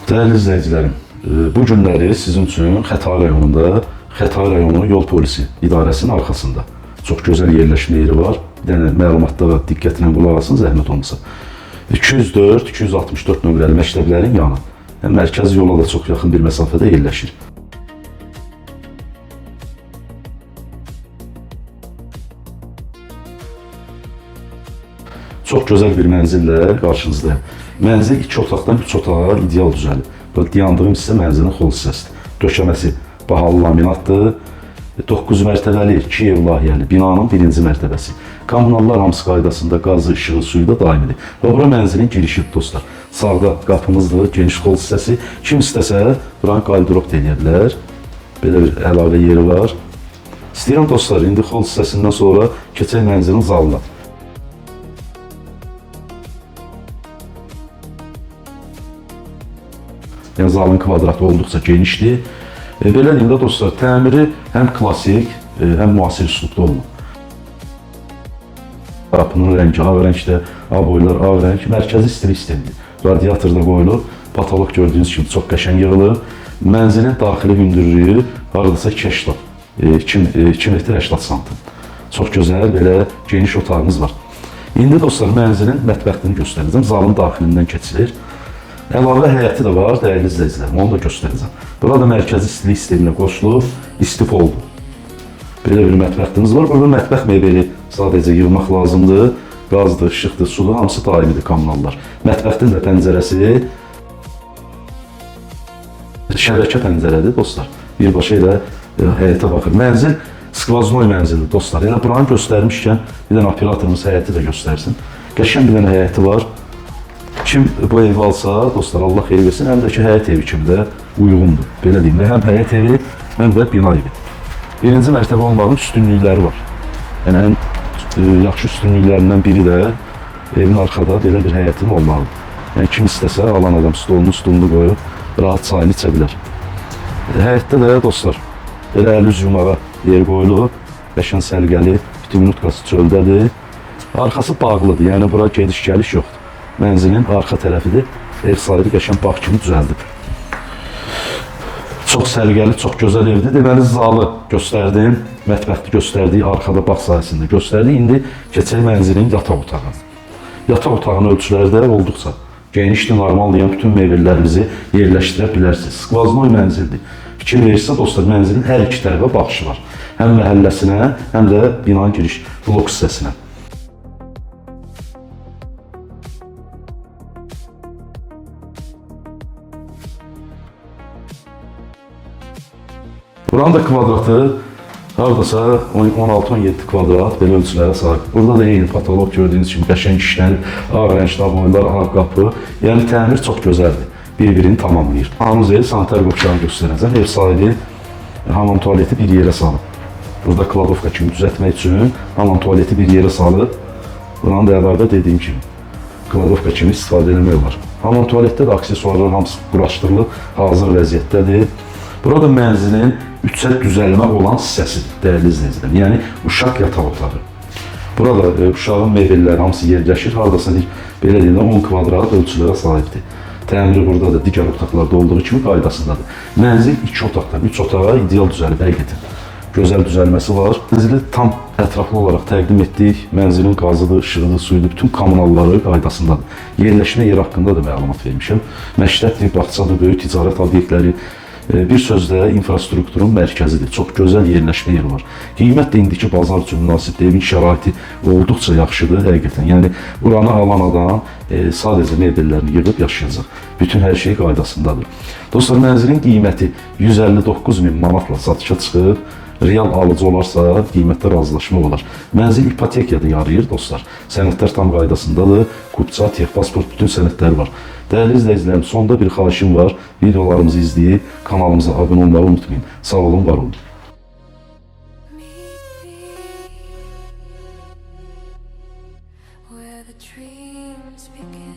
Değerli izleyicilerim, bu günləri sizin üçün Xətai rayonunda, Xətai rayonu yol polisi idarəsinin arxasında çox gözəl yerləşmə yeri var. Bir dənə məlumatlara diqqətlə qulaq asın, zəhmət olmasa. 204-264 nömrəli məktəblərin yanı, mərkəzi yola da çox yaxın bir məsafədə yerləşir. Çox gözəl bir mənzillə qarşınızdayım. Mənzil 2 otaqdan 3 otağa ideal düzəlib. Dayandığım hissə mənzilin xol hissəsidir. Döşəməsi bahalı laminatdır. 9 mərtəbəli 2 ev layihəli binanın 1-ci mərtəbəsi. Kommunallar hamısı qaydasında qazı, işığı, suyu da daimidir. Və bura mənzilin girişi dostlar. Sağda qapımızdır, geniş xol hissəsi. Kim istəsə buranı qaldırop da edə bilər. Belə bir əlavə yeri var. İstəyirəm dostlar, indi xol hissəsindən sonra keçək mənzilin zalına. Yəni zalın kvadratı olduqca genişdir. Beləliklə dostlar, təmiri həm klassik, həm müasir üslubda olunur. Qapının rəngi ağ rəngdə, aboylar ağ rəng, mərkəzi istilik sistemidir. Radiator da qoyulur, patolog gördüyünüz kimi çox qəşəng yığılır. Mənzilin daxili hündürlüyü haradasa 2 metr 80 santim. Çox gözəl, belə geniş otağımız var. İndi dostlar, mənzilin mətbəxtini göstərəcəm. Zalın daxilindən keçilir. Əlavə həyəti də var, dəyərli izləyicilərim, onu da göstərəcəm. Burada mərkəzi istilik sisteminə qoşulub, istif oldu. Belə bir mətbəxtimiz var. Burada mətbəx mebeli sadəcə yığmaq lazımdır. Qazdır, işıqdır, sudur, hamısı daimidir kommunallar. Mətbəxtin də pəncərəsi şəbəkə pəncərədir dostlar. Birbaşa ilə həyətə baxır. Mənzil skvaznoy mənzildir dostlar. Yəni buranı göstərmişkən bir dənə operatorumuz həyəti də göstərsin. Qəşəng bir dənə həyəti var. Kim bu evi alsa, dostlar, Allah xeyir versin, həm də ki, həyət evi kimi də uyğundur. Belə deyim, həm həyət evi, həm də bina evi. Birinci mərtəbə olmağın üstünlükləri var. Yəni, ən yaxşı üstünlüklərindən biri də evin arxada belə bir həyətin olmalıdır. Yəni, kim istəsə, alan adam stolunu qoyub, rahat çayını içə bilər. Həyətdə də, dostlar, belə əl üz yumağa yer qoyulub, qəşəng sərgəli, bütün minutkası çöldədir. Arxası bağlıdır, yəni bura gediş-gəliş yoxdur. Mənzilin arxa tərəfidir. Ev sahibi qəşəng bağ kimi düzəldib. Çox sərgəli, çox gözəl evdir. Deməli, zalı göstərdim, mətbəxti göstərdik, arxada bağ sahəsində göstərdik. İndi keçək mənzilin yataq otağına. Yataq otağının ölçüləri də olduqca genişdir, normaldır. Yəni, bütün mebellərinizi yerləşdirə bilərsiniz. Skvaznoy mənzildir. Fikir verirsə, dostlar, mənzilin hər iki tərəfə baxışı var. Həm məhəlləsinə, həm də binanın giriş blok hissəsinə. Buranın da kvadratı haradasa 16-17 kvadrat belə ölçülərə sahib. Burada da eyni patolog gördüyünüz kimi qəşəng işlənib, ağ rəngli aboylar, ağ qapı. Yəni təmir çox gözəldir. Bir-birini tamamlayır. Hamımız ev sanitar qopşağını göstərəcəm. Ev sahibi hamam tualeti bir yerə salıb. Burada kladovka kimi düzəltmək üçün hamam tualeti bir yerə salıb. Buranın da əlavə dediyim kimi kladovka kimi istifadə etmək olar. Hamam tualetdə də aksesuarlar hamısı quraşdırılıb, hazır vəziyyətdədir. Burada mənzilin üçə düzəlmə olan hissəsidir, dəyərli izləyicilər. Yəni, uşaq yataq otağı. Burada uşağın mebelləri hamısı yerləşir. Haradasa belə deyilən 10 kvadrat ölçülərə sahibdir. Təmiri burada da digər otaqlarda olduğu kimi qaydasındadır. Mənzil 2 otaqdan 3 otağa ideal düzəlib, həqiqətən. Gözəl düzəlməsi var. Mənzili tam ətraflı olaraq təqdim etdik. Mənzilin qazıdır, işığıdır, suyudur, bütün kommunalları qaydasındadır. Yerləşmə yeri haqqında da məlumat vermişəm. Məktəbdir, bağçadır, böyük ticarət obyektləri. Bir sözlə infrastrukturun mərkəzidir. Çox gözəl yerləşmə yeri var. Qiymət də indiki bazar üçün münasibdir. Evin şəraiti olduqca yaxşıdır, həqiqətən. Yəni, buranı alan adam sadəcə mebellərini yığıb yaşayacaq. Bütün hər şey qaydasındadır. Dostlar, mənzilin qiyməti 159.000 manatla satışa çıxıb. Real alıcı olarsa qiymətdə razılaşma olar. Mənzil ipotekaya da yarayır dostlar. Sənədlər tam qaydasındadır. Kupça, texpasport, bütün sənədlər var. Dəyərli izləyicilərim, sonda bir xahişim var. Videolarımızı izləyib, kanalımıza abunə olmağı unutmayın. Sağ olun, var olun. Where the dreams begin.